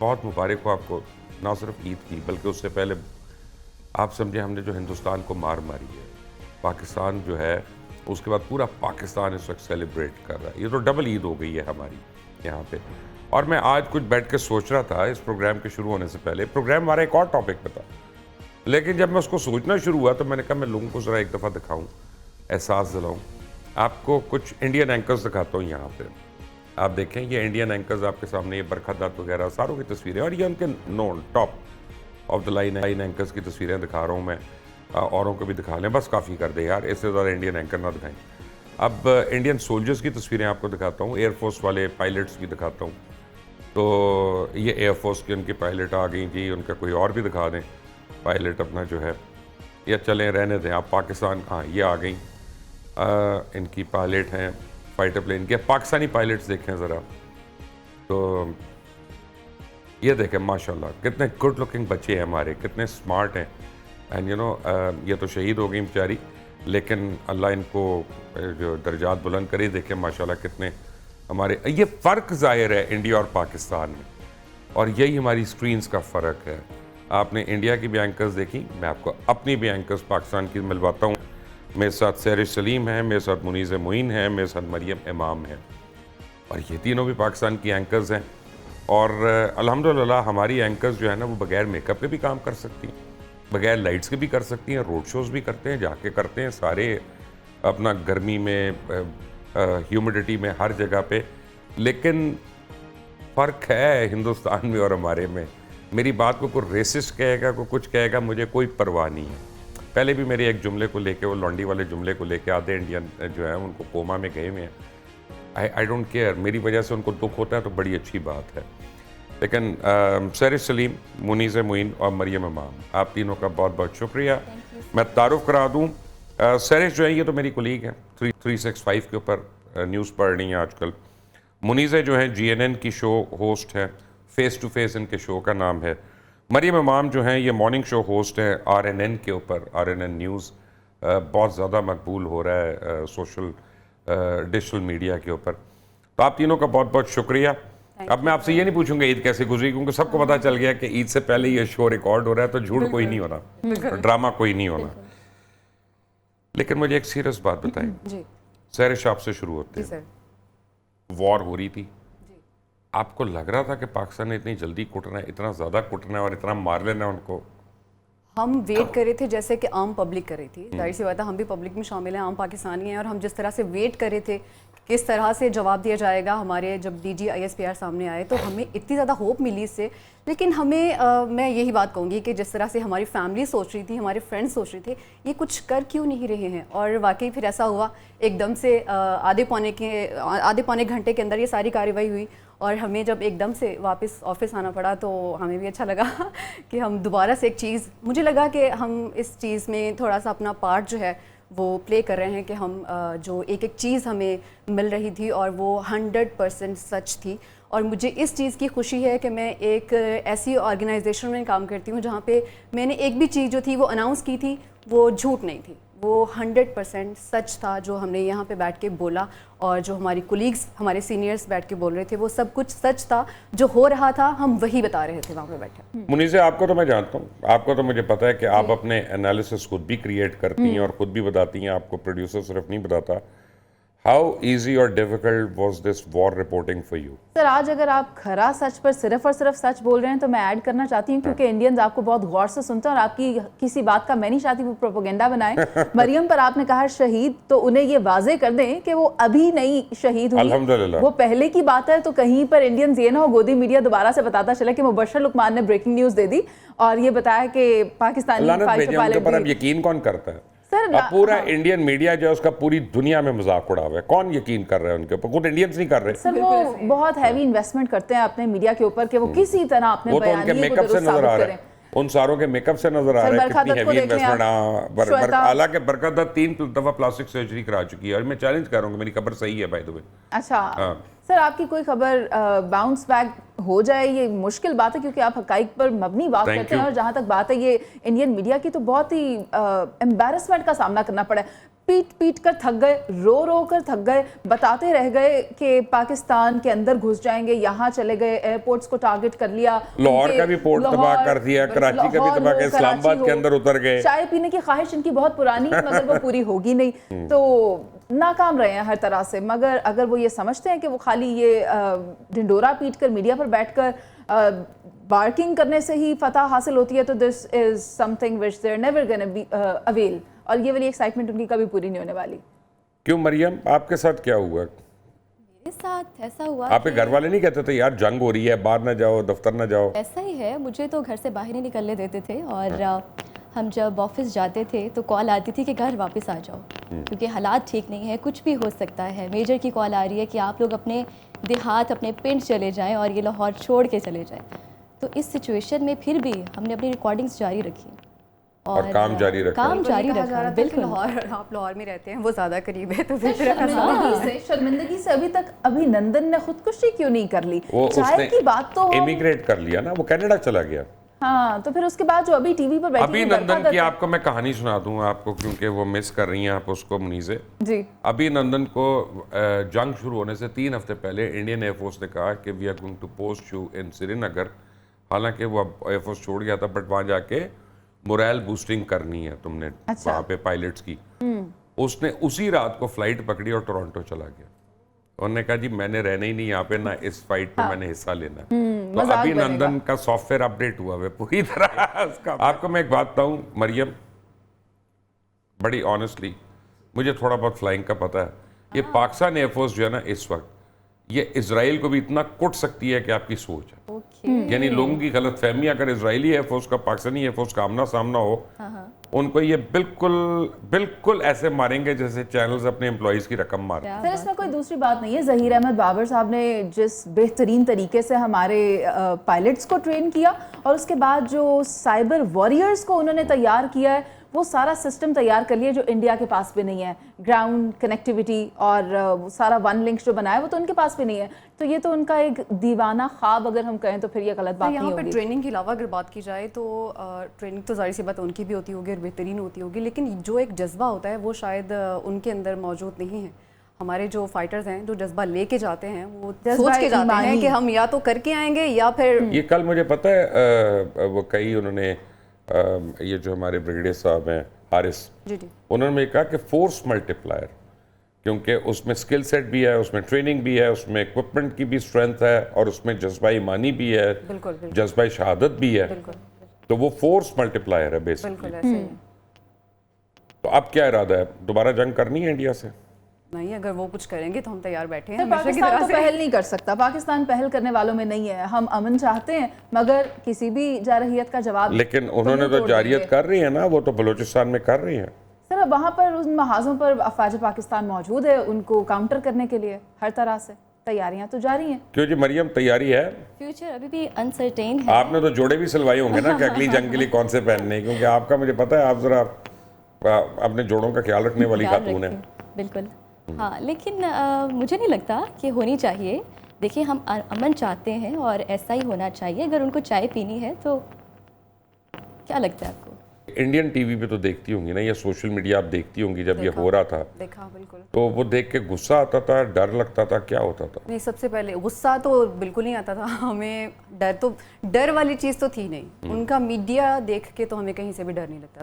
बहुत मुबारक हो आपको, ना सिर्फ ईद की बल्कि उससे पहले आप समझे हमने जो हिंदुस्तान को मार मारी है, पाकिस्तान जो है उसके बाद पूरा पाकिस्तान इस वक्त सेलिब्रेट कर रहा है। ये तो डबल ईद हो गई है हमारी यहाँ पे। और मैं आज कुछ बैठ के सोच रहा था इस प्रोग्राम के शुरू होने से पहले, प्रोग्राम हमारा एक और टॉपिक पे था, लेकिन जब मैं उसको सोचना शुरू हुआ तो मैंने कहा मैं लोगों को ज़रा एक दफ़ा दिखाऊँ, एहसास दिलाऊँ। आपको कुछ इंडियन एंकर्स दिखाता हूँ यहाँ पे, आप देखें ये इंडियन एंकर्स आपके सामने, ये बरखा दत्त वगैरह सारों की तस्वीरें, और ये उनके known top of the line anchors की तस्वीरें दिखा रहा हूँ मैं। औरों को भी दिखा लें, बस काफ़ी कर दे यार, इससे ज़्यादा इंडियन एंकर ना दिखाएं। अब इंडियन सोल्जर्स की तस्वीरें आपको दिखाता हूँ, एयरफोर्स वाले पायलट्स की दिखाता हूँ। तो ये एयरफोर्स की उनकी पायलट आ गई जी, उनका कोई और भी दिखा दें पायलट अपना जो है, या चलें रहने दें आप। पाकिस्तान, हाँ ये आ गई, इनकी पायलट हैं फाइटर प्लेन के। पाकिस्तानी पायलट्स देखें ज़रा, तो ये देखें माशाल्लाह कितने गुड लुकिंग बच्चे हैं हमारे, कितने स्मार्ट हैं। एंड यू नो ये तो शहीद हो गई बेचारी, लेकिन अल्लाह इनको जो दर्जात बुलंद करे। देखें माशाल्लाह कितने हमारे, ये फ़र्क ज़ाहिर है इंडिया और पाकिस्तान में, और यही हमारी स्क्रीन्स का फ़र्क है। आपने इंडिया की भी एंकर्स देखी, मैं आपको अपनी भी एंकर्स पाकिस्तान की मिलवाता हूँ। मेरे साथ सैरिश सलीम है, मेरे साथ मुनीज़ मोइन है, मेरे साथ मरियम इमाम है, और ये तीनों भी पाकिस्तान की एंकर्स हैं। और अल्हम्दुलिल्लाह हमारी एंकर्स जो है ना वो बगैर मेकअप के भी काम कर सकती हैं, बगैर लाइट्स के भी कर सकती हैं, रोड शोज़ भी करते हैं, जाके करते हैं सारे अपना गर्मी में, ह्यूमिडिटी में, हर जगह पे। लेकिन फ़र्क है हिंदुस्तान में और हमारे में। मेरी बात को कोई रेसिस्ट कहेगा, कोई कुछ कहेगा, मुझे कोई परवाह नहीं है। पहले भी मेरे एक जुमले को लेके, वो लॉन्डी वाले जुमले को लेके, आधे इंडियन जो है उनको कोमा में गए हुए हैं। आई डोंट केयर, मेरी वजह से उनको दुख होता है तो बड़ी अच्छी बात है। लेकिन सैरिश सलीम, मुनीज़ मोइन और मरियम इमाम, आप तीनों का बहुत बहुत शुक्रिया। मैं तारुफ करा दूँ, सैरिश जो है ये तो मेरी कोलीग है, 365 के ऊपर न्यूज़ पढ़ रही हैं आजकल। मुनीज़ जो हैं GNN की शो होस्ट हैं, फेस टू फेस इनके शो का नाम है। मरियम इमाम जो हैं ये मॉर्निंग शो होस्ट हैं RNN के ऊपर, RNN न्यूज़ बहुत ज़्यादा मकबूल हो रहा है सोशल डिजिटल मीडिया के ऊपर। तो आप तीनों का बहुत बहुत शुक्रिया। अब मैं आपसे ये नहीं पूछूंगा ईद कैसे गुजरी, क्योंकि सबको पता चल गया कि ईद से पहले ये शो रिकॉर्ड हो रहा है, तो झूठ कोई नहीं होना, ड्रामा कोई नहीं होना। लेकिन मुझे एक सीरियस बात बताएं, सैरिश आपसे शुरू होते हैं। वॉर हो रही थी, आपको लग रहा था कि पाकिस्तान ने इतनी जल्दी कुटना है, इतना ज़्यादा कुटना है और इतना मार लेना उनको? हम वेट कर रहे थे जैसे कि आम पब्लिक कर रही थी, जाहिर सी बात है हम भी पब्लिक में शामिल हैं, आम पाकिस्तानी हैं, और हम जिस तरह से वेट कर रहे थे किस तरह से जवाब दिया जाएगा। हमारे जब DG ISPR सामने आए तो हमें इतनी ज़्यादा होप मिली इससे। लेकिन हमें मैं यही बात कहूँगी कि जिस तरह से हमारी फैमिली सोच रही थी, हमारे फ्रेंड्स सोच रहे थे, ये कुछ कर क्यों नहीं रहे हैं, और वाकई फिर ऐसा हुआ एकदम से आधे पौने घंटे के अंदर ये सारी कार्रवाई हुई, और हमें जब एकदम से वापस ऑफिस आना पड़ा तो हमें भी अच्छा लगा कि हम दोबारा से एक चीज़, मुझे लगा कि हम इस चीज़ में थोड़ा सा अपना पार्ट जो है वो प्ले कर रहे हैं, कि हम जो एक एक चीज़ हमें मिल रही थी और वो 100% सच थी। और मुझे इस चीज़ की खुशी है कि मैं एक ऐसी ऑर्गेनाइजेशन में काम करती हूँ जहाँ पे मैंने एक भी चीज़ जो थी वो अनाउंस की थी वो झूठ नहीं थी, वो 100% सच था जो हमने यहाँ पे बैठ के बोला, और जो हमारी कोलीग्स, हमारे सीनियर्स बैठ के बोल रहे थे वो सब कुछ सच था, जो हो रहा था हम वही बता रहे थे वहाँ पे बैठे। मुनीज़े, आपको तो मैं जानता हूँ, आपको तो मुझे पता है कि आप अपने एनालिसिस खुद भी क्रिएट करती हैं और खुद भी बताती हैं, आपको प्रोड्यूसर सिर्फ नहीं बताता। हाउ ईजी और difficult was this war reporting for you? Sir आज अगर आप खरा सच पर सिर्फ और सिर्फ सच बोल रहे हैं तो मैं ऐड करना चाहती हूँ, क्योंकि इंडियंस आपको बहुत गौर से सुनते हैं और आपकी किसी बात का मैं नहीं चाहती वो प्रोपेगेंडा बनाए। मरियम पर आपने कहा शहीद, तो उन्हें ये वाजे कर दें कि वो अभी नहीं शहीद हुई, अल्हम्दुलिल्लाह वो पहले की बात है। तो कहीं पर इंडियंस ये ना हो गोदी मीडिया दोबारा से बताता चला कि मुबशर लुकमान ने ब्रेकिंग न्यूज दे दी और ये बताया कि पाकिस्तानी फाइटर पायलट। यकीन कौन करता है? सर अब पूरा इंडियन मीडिया जो है उसका पूरी दुनिया में मजाक उड़ा हुआ है, कौन यकीन कर रहा है उनके ऊपर? खुद इंडियंस नहीं कर रहे। सर वो बहुत हैवी इन्वेस्टमेंट करते हैं अपने मीडिया के ऊपर कि वो किसी तरह अपने बयानिए को दुरुस्त साबित करें। उन सारों के मेकअप से नजर आ रहा है कितनी हैवी इन्वेस्टमेंट। हालांकि बरकत दत्त 3 दफा प्लास्टिक सर्जरी करा चुकी है, और मैं चैलेंज कर रहा हूँ, मेरी खबर सही है बाय द वे। अच्छा सर, आपकी कोई खबर बाउंस बैक हो जाए, ये मुश्किल बात है क्योंकि आप हकाइक पर मबनी बात करते हैं, और जहाँ तक बात है ये इंडियन मीडिया की, तो बहुत ही एम्बैरसमेंट का सामना करना पड़ा है। पीट पीट कर थक गए, रो रो कर थक गए, बताते रह गए कि पाकिस्तान के अंदर घुस जाएंगे, यहाँ चले गए, एयरपोर्ट्स को टारगेट कर लिया, लाहौर का भी पोर्ट तबाह कर दिया, कराची का भी तबाह किया, इस्लामाबाद के अंदर उतर गए। चाय पीने की ख्वाहिश इनकी बहुत पुरानी है मगर वो पूरी होगी नहीं, तो नाकाम रहे हैं हर तरह से। मगर अगर वो ये समझते हैं कि वो खाली ये ढिंडोरा पीट कर मीडिया पर बैठकर बार्किंग करने से ही फतह हासिल होती है, तो this is something which they are never gonna be avail, और ये वाली एक्साइटमेंट उनकी कभी पूरी नहीं होने वाली। क्यों मरियम, आपके साथ क्या हुआ? मेरे साथ ऐसा हुआ आपके घर वाले नहीं कहते थे यार जंग हो रही है, बाहर ना जाओ, दफ्तर ना जाओ? ऐसा ही है, मुझे तो घर से बाहर नहीं निकलने देते थे, और हम जब ऑफिस जाते थे तो कॉल आती थी कि घर वापस आ जाओ, क्योंकि हालात ठीक नहीं है, कुछ भी हो सकता है। मेजर की कॉल आ रही है कि आप लोग अपने देहात, अपने पिंड चले जाएं और ये लाहौर छोड़ के चले जाएं। तो इस सिचुएशन में फिर भी हमने अपनी रिकॉर्डिंग्स जारी रखी और काम जारी रखा। काम जारी रखा, बिल्कुल। लाहौर, आप लाहौर में रहते हैं, वो ज़्यादा करीब है, तो फिर शर्मिंदगी से अभी तक अभिनंदन ने खुदकुशी क्यों नहीं कर ली? वो चाय की बात तो इमिग्रेट कर लिया ना, वो कनाडा चला गया। हाँ, तो फिर उसके बाद जो अभी टीवी पर बैठी अभिनंदन की आपको मैं कहानी सुना दूं आपको, क्योंकि वो मिस कर रही हैं आप उसको मुनीज़े जी। अभिनंदन को जंग शुरू होने से 3 हफ्ते पहले इंडियन एयरफोर्स ने कहा कि we are going to post you in Srinagar. हालांकि वो अब एयरफोर्स छोड़ गया था, बट वहाँ जाके मोरल बूस्टिंग करनी है तुमने, वहाँ पे पायलट्स की। उसने उसी रात को फ्लाइट पकड़ी और टोरंटो चला गया। उन्होंने कहा जी मैंने रहना ही नहीं यहाँ पे, ना इस फाइट में मैंने हिस्सा लेना। तो अभिनंदन का सॉफ्टवेयर अपडेट हुआ है पूरी तरह उसका। आपको मैं एक बात बताऊं मरियम, बड़ी ऑनेस्टली मुझे थोड़ा बहुत फ्लाइंग का पता है। ये पाकिस्तान एयरफोर्स जो है ना इस वक्त, ये इजराइल को भी इतना कुट सकती है कि आपकी सोच है। यानी लोगों की गलत फहमी, अगर इजरायली एयरफोर्स का पाकिस्तानी एयरफोर्स का आमना सामना हो, उनको ये बिल्कुल ऐसे मारेंगे जैसे चैनल्स अपने एम्प्लॉइज की रकम मार। फिर इसमें कोई दूसरी बात नहीं है। ज़हीर अहमद बाबर साहब ने जिस बेहतरीन तरीके से हमारे पायलट्स को ट्रेन किया, और उसके बाद जो साइबर वॉरियर्स को उन्होंने तैयार किया है, वो सारा सिस्टम तैयार कर लिया जो इंडिया के पास भी नहीं है। ग्राउंड कनेक्टिविटी और सारा वन लिंक जो बनाया वो तो उनके पास भी नहीं है। तो ये तो उनका एक दीवाना ख्वाब अगर हम कहें तो फिर ये गलत बात नहीं होगी। यहाँ पे ट्रेनिंग के अलावा अगर बात की जाए तो ट्रेनिंग तो जाहिर सी बात उनकी भी होती होगी और बेहतरीन होती होगी, लेकिन जो एक जज्बा होता है वो शायद उनके अंदर मौजूद नहीं है। हमारे जो फाइटर्स हैं जो जज्बा लेके जाते हैं, वो सोच के जाते हैं कि हम या तो करके आएंगे या फिर। ये कल मुझे पता है वो कई उन्होंने ये जो हमारे ब्रिगेडियर साहब हैं हारिस, उन्होंने कहा कि फोर्स मल्टीप्लायर, क्योंकि उसमें स्किल सेट भी है, उसमें ट्रेनिंग भी है, उसमें इक्विपमेंट की भी स्ट्रेंथ है, और उसमें जज्बा ईमानी भी है, जज्बा शहादत भी है। तो वो फोर्स मल्टीप्लायर है बेसिकली। तो अब क्या इरादा है, दोबारा जंग करनी है इंडिया से? नहीं, अगर वो कुछ करेंगे तो हम तैयार बैठे हैं। पाकिस्तान तो पहल नहीं कर सकता, पाकिस्तान पहल करने वालों में नहीं है। हम अमन चाहते हैं मगर किसी भी जारहियत का जवाब, लेकिन उन्होंने तो जारहियत कर रही है ना, वो तो बलूचिस्तान में कर रही है। सर वहाँ पर उन महाजों पर अफवाज पाकिस्तान मौजूद है, उनको काउंटर करने के लिए हर तरह से तैयारियां तो जारी हैं। क्यों जी मरियम, तैयारी है? फ्यूचर अभी भी अनसर्टेन है। आपने तो जोड़े भी सिलवाए होंगे ना कि अगली जंग के लिए कौन से पहनने, क्योंकि आपका मुझे पता है आप जरा अपने जोड़ों का ख्याल रखने वाली खातून है। बिल्कुल हाँ, लेकिन मुझे नहीं लगता कि होनी चाहिए। देखिए हम अमन चाहते हैं और ऐसा ही होना चाहिए। अगर उनको चाय पीनी है तो क्या लगता है आपको? इंडियन टीवी पे तो देखती होंगी ना, या सोशल मीडिया आप देखती होंगी, जब ये हो रहा था देखा बिल्कुल, तो वो देख के गुस्सा आता था, डर लगता था, क्या होता था? नहीं, सबसे पहले गुस्सा तो बिल्कुल नहीं आता था हमें। डर वाली चीज़ तो थी नहीं। उनका मीडिया देख के तो हमें कहीं से भी डर नहीं लगता था।